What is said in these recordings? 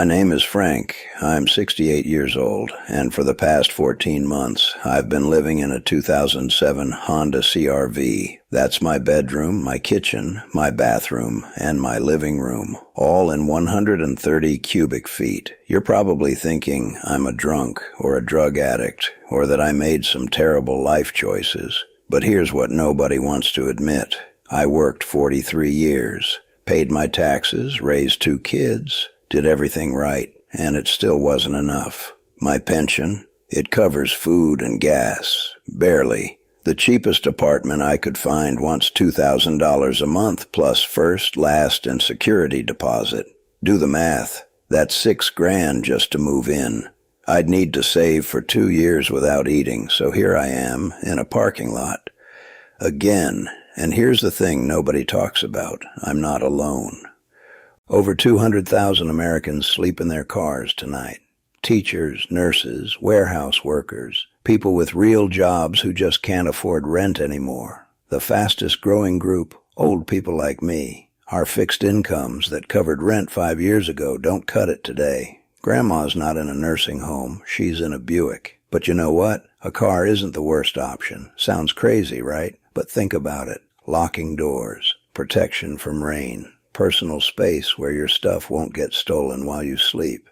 My name is Frank. I'm 68 years old, and for the past 14 months, I've been living in a 2007 Honda CR-V. That's my bedroom, my kitchen, my bathroom, and my living room, all in 130 cubic feet. You're probably thinking I'm a drunk or a drug addict, or that I made some terrible life choices. But here's what nobody wants to admit. I worked 43 years, paid my taxes, raised 2 kids, did everything right, and it still wasn't enough. My pension, it covers food and gas, barely. The cheapest apartment I could find wants $2,000 a month plus first, last, and security deposit. Do the math. That's $6,000 just to move in. I'd need to save for 2 years without eating, so here I am in a parking lot. Again, and here's the thing nobody talks about. I'm not alone. Over 200,000 Americans sleep in their cars tonight. Teachers, nurses, warehouse workers, people with real jobs who just can't afford rent anymore. The fastest growing group, old people like me. Our fixed incomes that covered rent 5 years ago don't cut it today. Grandma's not in a nursing home. She's in a Buick. But you know what? A car isn't the worst option. Sounds crazy, right? But think about it. Locking doors, protection from rain, personal space where your stuff won't get stolen while you sleep.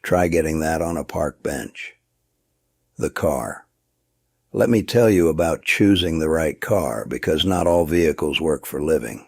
Try getting that on a park bench. The car. Let me tell you about choosing the right car, because not all vehicles work for living.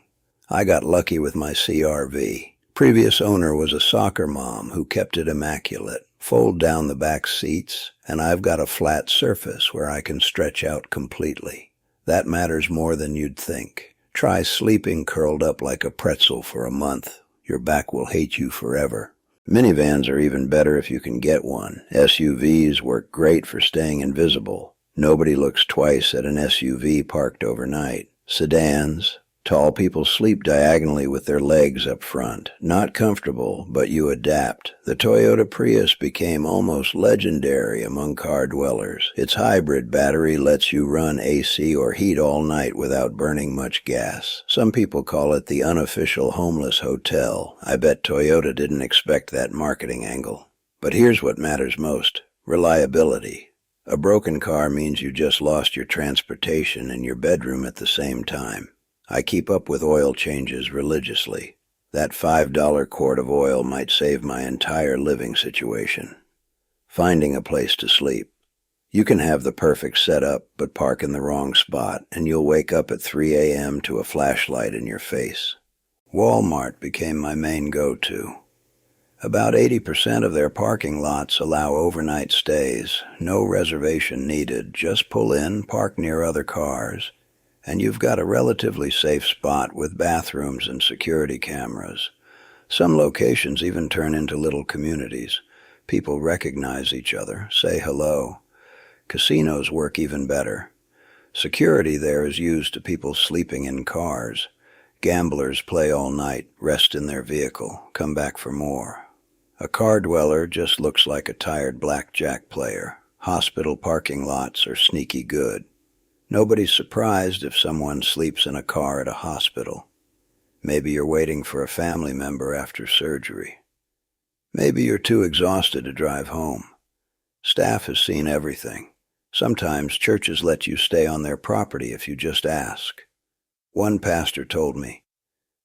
I got lucky with my CR-V. Previous owner was a soccer mom who kept it immaculate. Fold down the back seats, and I've got a flat surface where I can stretch out completely. That matters more than you'd think. Try sleeping curled up like a pretzel for a month. Your back will hate you forever. Minivans are even better if you can get one. SUVs work great for staying invisible. Nobody looks twice at an SUV parked overnight. Sedans. Tall people sleep diagonally with their legs up front. Not comfortable, but you adapt. The Toyota Prius became almost legendary among car dwellers. Its hybrid battery lets you run AC or heat all night without burning much gas. Some people call it the unofficial homeless hotel. I bet Toyota didn't expect that marketing angle. But here's what matters most: reliability. A broken car means you just lost your transportation and your bedroom at the same time. I keep up with oil changes religiously. That $5 quart of oil might save my entire living situation. Finding a place to sleep. You can have the perfect setup, but park in the wrong spot, and you'll wake up at 3 a.m. to a flashlight in your face. Walmart became my main go-to. About 80% of their parking lots allow overnight stays. No reservation needed. Just pull in, park near other cars, and you've got a relatively safe spot with bathrooms and security cameras. Some locations even turn into little communities. People recognize each other, say hello. Casinos work even better. Security there is used to people sleeping in cars. Gamblers play all night, rest in their vehicle, come back for more. A car dweller just looks like a tired blackjack player. Hospital parking lots are sneaky good. Nobody's surprised if someone sleeps in a car at a hospital. Maybe you're waiting for a family member after surgery. Maybe you're too exhausted to drive home. Staff has seen everything. Sometimes churches let you stay on their property if you just ask. One pastor told me,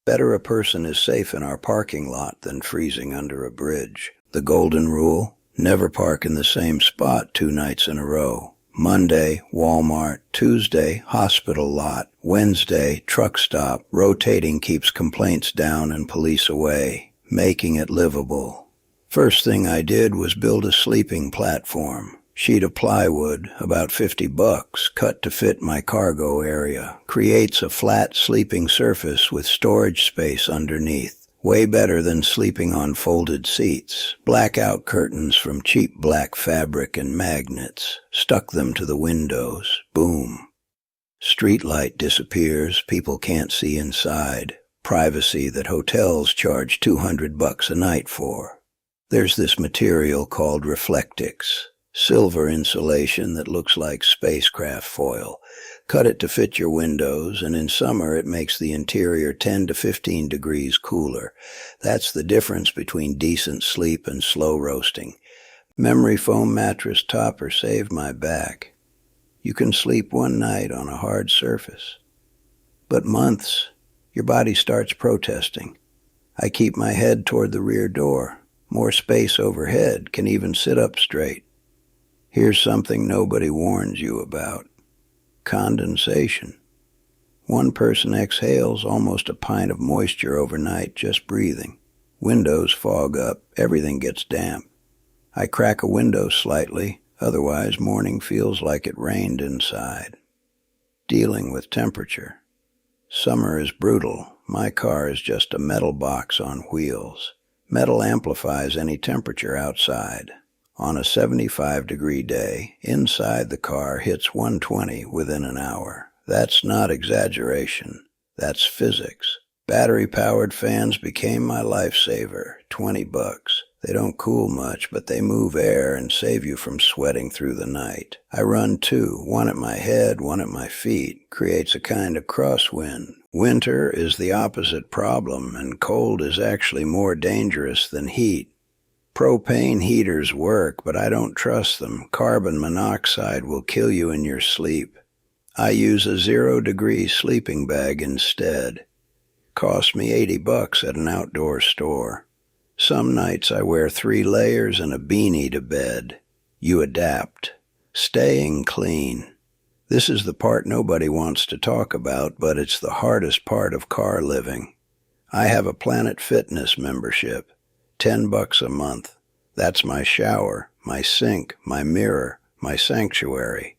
"Better a person is safe in our parking lot than freezing under a bridge." The golden rule: never park in the same spot 2 nights in a row. Monday, Walmart. Tuesday, hospital lot. Wednesday, truck stop. Rotating keeps complaints down and police away, making it livable. First thing I did was build a sleeping platform. Sheet of plywood, about $50, cut to fit my cargo area. Creates a flat sleeping surface with storage space underneath. Way better than sleeping on folded seats. Blackout curtains from cheap black fabric and magnets. Stuck them to the windows. Boom. Street light disappears. People can't see inside. Privacy that hotels charge $200 a night for. There's this material called Reflectix. Silver insulation that looks like spacecraft foil. Cut it to fit your windows, and in summer it makes the interior 10 to 15 degrees cooler. That's the difference between decent sleep and slow roasting. Memory foam mattress topper saved my back. You can sleep one night on a hard surface. But months, your body starts protesting. I keep my head toward the rear door. More space overhead, can even sit up straight. Here's something nobody warns you about. Condensation. One person exhales almost a pint of moisture overnight just breathing. Windows fog up, everything gets damp. I crack a window slightly, otherwise morning feels like it rained inside. Dealing with temperature. Summer is brutal. My car is just a metal box on wheels. Metal amplifies any temperature outside. On a 75-degree day, inside the car hits 120 within an hour. That's not exaggeration. That's physics. Battery-powered fans became my lifesaver. $20. They don't cool much, but they move air and save you from sweating through the night. I run two, one at my head, one at my feet. Creates a kind of crosswind. Winter is the opposite problem, and cold is actually more dangerous than heat. Propane heaters work, but I don't trust them. Carbon monoxide will kill you in your sleep. I use a 0-degree sleeping bag instead. Cost me $80 at an outdoor store. Some nights I wear 3 layers and a beanie to bed. You adapt. Staying clean. This is the part nobody wants to talk about, but it's the hardest part of car living. I have a Planet Fitness membership. $10 a month. That's my shower, my sink, my mirror, my sanctuary.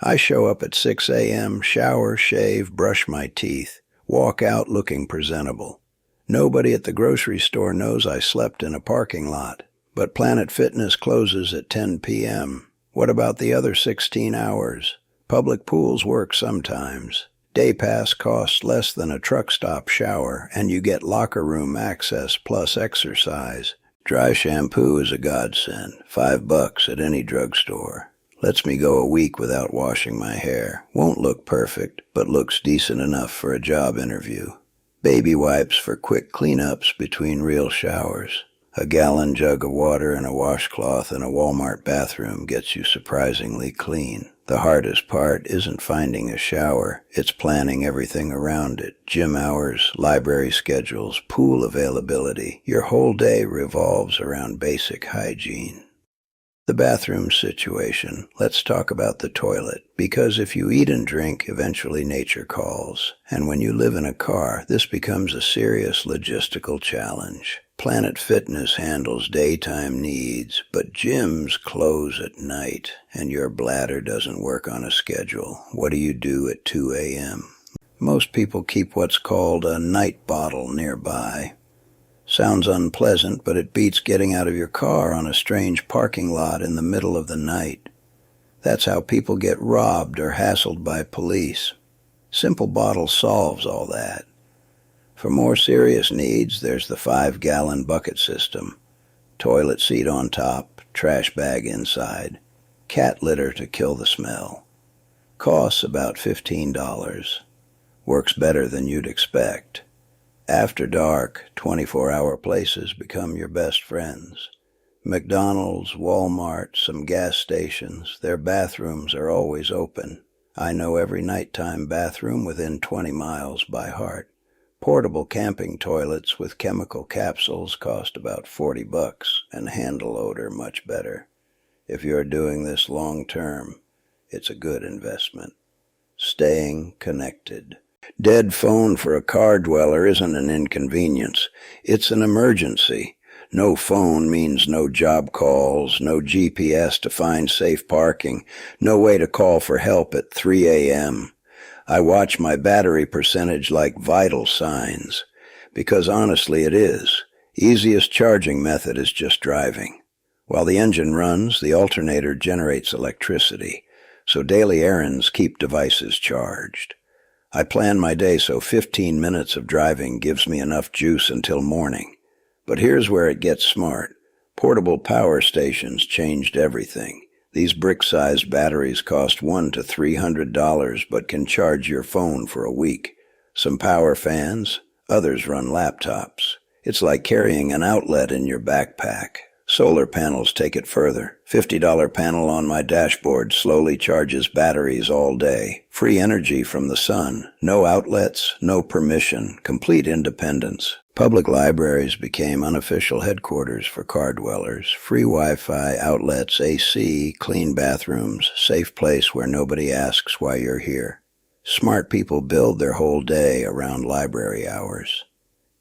I show up at 6 a.m., shower, shave, brush my teeth, walk out looking presentable. Nobody at the grocery store knows I slept in a parking lot, but Planet Fitness closes at 10 p.m. What about the other 16 hours? Public pools work sometimes. Day pass costs less than a truck stop shower, and you get locker room access plus exercise. Dry shampoo is a godsend. $5 at any drugstore. Lets me go a week without washing my hair. Won't look perfect, but looks decent enough for a job interview. Baby wipes for quick cleanups between real showers. A gallon jug of water and a washcloth in a Walmart bathroom gets you surprisingly clean. The hardest part isn't finding a shower, it's planning everything around it. Gym hours, library schedules, pool availability. Your whole day revolves around basic hygiene. The bathroom situation. Let's talk about the toilet, because if you eat and drink, eventually nature calls. And when you live in a car, this becomes a serious logistical challenge. Planet Fitness handles daytime needs, but gyms close at night, and your bladder doesn't work on a schedule. What do you do at 2 a.m.? Most people keep what's called a night bottle nearby. Sounds unpleasant, but it beats getting out of your car on a strange parking lot in the middle of the night. That's how people get robbed or hassled by police. Simple bottle solves all that. For more serious needs, there's the 5-gallon bucket system. Toilet seat on top, trash bag inside. Cat litter to kill the smell. Costs about $15. Works better than you'd expect. After dark, 24-hour places become your best friends. McDonald's, Walmart, some gas stations, their bathrooms are always open. I know every nighttime bathroom within 20 miles by heart. Portable camping toilets with chemical capsules cost about $40 and handle odor much better. If you're doing this long term, it's a good investment. Staying connected. Dead phone for a car dweller isn't an inconvenience. It's an emergency. No phone means no job calls, no GPS to find safe parking, no way to call for help at 3 a.m. I watch my battery percentage like vital signs, because honestly it is. Easiest charging method is just driving. While the engine runs, the alternator generates electricity, so daily errands keep devices charged. I plan my day so 15 minutes of driving gives me enough juice until morning. But here's where it gets smart. Portable power stations changed everything. These brick-sized batteries cost $100 to $300 but can charge your phone for a week. Some power fans, others run laptops. It's like carrying an outlet in your backpack. Solar panels take it further. $50 panel on my dashboard slowly charges batteries all day. Free energy from the sun. No outlets, no permission. Complete independence. Public libraries became unofficial headquarters for car dwellers. Free Wi-Fi, outlets, AC, clean bathrooms, safe place where nobody asks why you're here. Smart people build their whole day around library hours.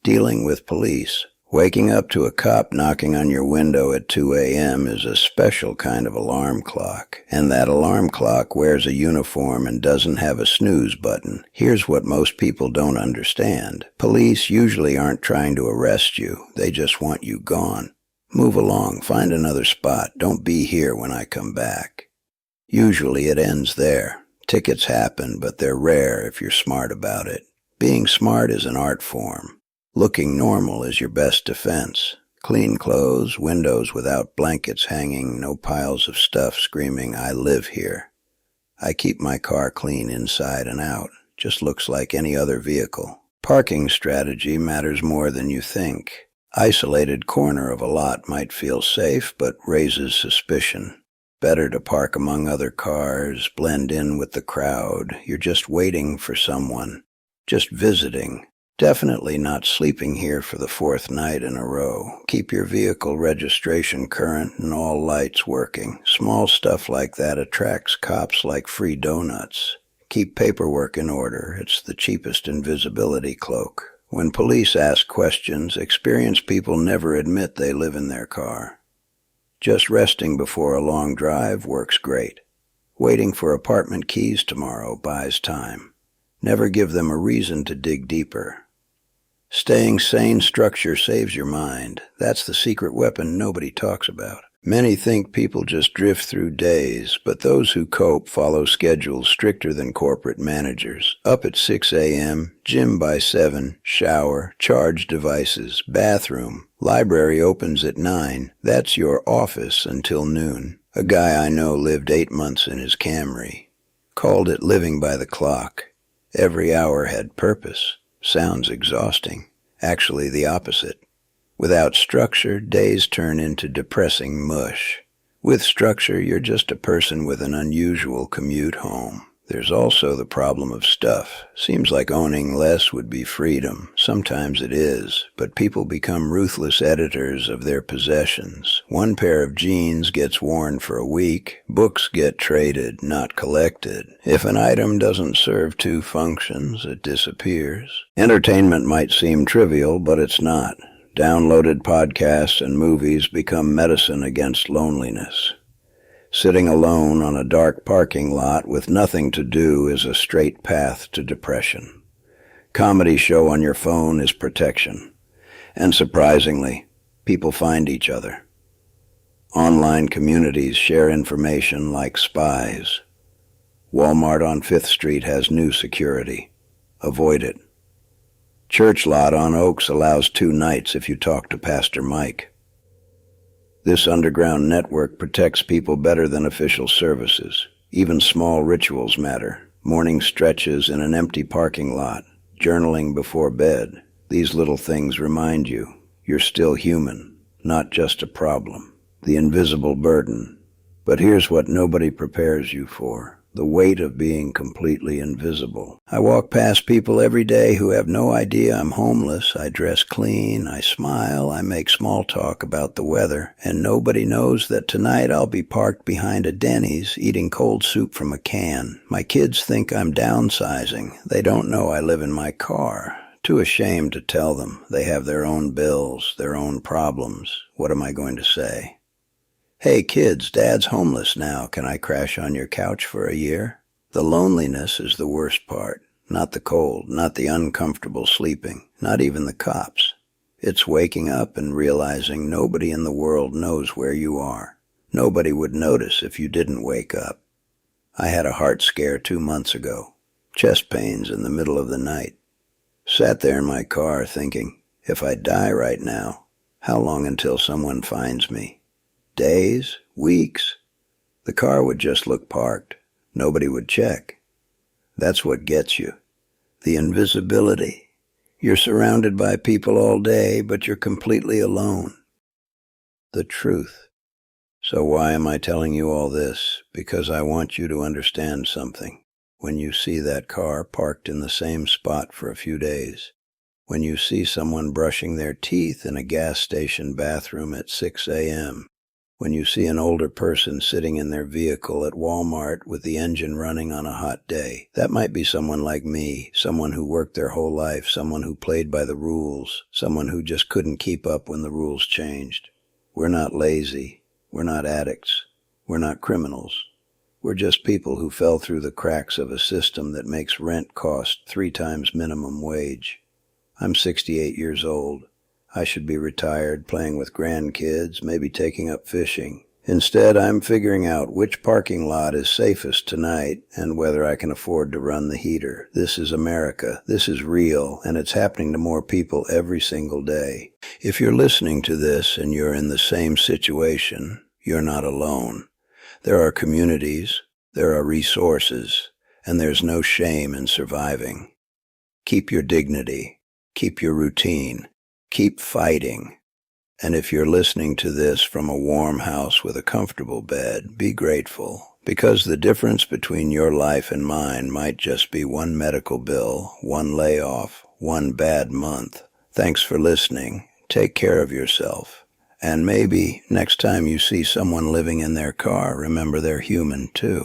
Dealing with police. Waking up to a cop knocking on your window at 2 a.m. is a special kind of alarm clock, and that alarm clock wears a uniform and doesn't have a snooze button. Here's what most people don't understand. Police usually aren't trying to arrest you, they just want you gone. Move along, find another spot, don't be here when I come back. Usually it ends there. Tickets happen, but they're rare if you're smart about it. Being smart is an art form. Looking normal is your best defense. Clean clothes, windows without blankets hanging, no piles of stuff screaming, "I live here." I keep my car clean inside and out. Just looks like any other vehicle. Parking strategy matters more than you think. Isolated corner of a lot might feel safe, but raises suspicion. Better to park among other cars, blend in with the crowd. You're just waiting for someone. Just visiting. Definitely not sleeping here for the fourth night in a row. Keep your vehicle registration current and all lights working. Small stuff like that attracts cops like free donuts. Keep paperwork in order. It's the cheapest invisibility cloak. When police ask questions, experienced people never admit they live in their car. Just resting before a long drive works great. Waiting for apartment keys tomorrow buys time. Never give them a reason to dig deeper. Staying sane structure saves your mind. That's the secret weapon nobody talks about. Many think people just drift through days, but those who cope follow schedules stricter than corporate managers. Up at 6 a.m., gym by 7, shower, charge devices, bathroom. Library opens at 9. That's your office until noon. A guy I know lived 8 months in his Camry. Called it living by the clock. Every hour had purpose. Sounds exhausting. Actually, the opposite. Without structure, days turn into depressing mush. With structure, you're just a person with an unusual commute home. There's also the problem of stuff. Seems like owning less would be freedom. Sometimes it is, but people become ruthless editors of their possessions. One pair of jeans gets worn for a week. Books get traded, not collected. If an item doesn't serve 2 functions, it disappears. Entertainment might seem trivial, but it's not. Downloaded podcasts and movies become medicine against loneliness. Sitting alone on a dark parking lot with nothing to do is a straight path to depression. Comedy show on your phone is protection. And surprisingly, people find each other. Online communities share information like spies. Walmart on 5th Street has new security. Avoid it. Church lot on Oaks allows 2 nights if you talk to Pastor Mike. This underground network protects people better than official services. Even small rituals matter. Morning stretches in an empty parking lot. Journaling before bed. These little things remind you you're still human, not just a problem. The invisible burden. But here's what nobody prepares you for. The weight of being completely invisible. I walk past people every day who have no idea I'm homeless. I dress clean, I smile, I make small talk about the weather, and nobody knows that tonight I'll be parked behind a Denny's eating cold soup from a can. My kids think I'm downsizing. They don't know I live in my car. Too ashamed to tell them. They have their own bills, their own problems. What am I going to say? Hey kids, Dad's homeless now. Can I crash on your couch for a year? The loneliness is the worst part. Not the cold, not the uncomfortable sleeping, not even the cops. It's waking up and realizing nobody in the world knows where you are. Nobody would notice if you didn't wake up. I had a heart scare 2 months ago. Chest pains in the middle of the night. Sat there in my car thinking, if I die right now, how long until someone finds me? Days? Weeks? The car would just look parked. Nobody would check. That's what gets you. The invisibility. You're surrounded by people all day, but you're completely alone. The truth. So why am I telling you all this? Because I want you to understand something. When you see that car parked in the same spot for a few days, when you see someone brushing their teeth in a gas station bathroom at 6 a.m., when you see an older person sitting in their vehicle at Walmart with the engine running on a hot day, that might be someone like me, someone who worked their whole life, someone who played by the rules, someone who just couldn't keep up when the rules changed. We're not lazy. We're not addicts. We're not criminals. We're just people who fell through the cracks of a system that makes rent cost 3 times minimum wage. I'm 68 years old. I should be retired, playing with grandkids, maybe taking up fishing. Instead, I'm figuring out which parking lot is safest tonight and whether I can afford to run the heater. This is America. This is real, and it's happening to more people every single day. If you're listening to this and you're in the same situation, you're not alone. There are communities, there are resources, and there's no shame in surviving. Keep your dignity. Keep your routine. Keep fighting. And if you're listening to this from a warm house with a comfortable bed, be grateful, because the difference between your life and mine might just be one medical bill, one layoff, one bad month. Thanks for listening. Take care of yourself. And maybe next time you see someone living in their car, remember they're human too.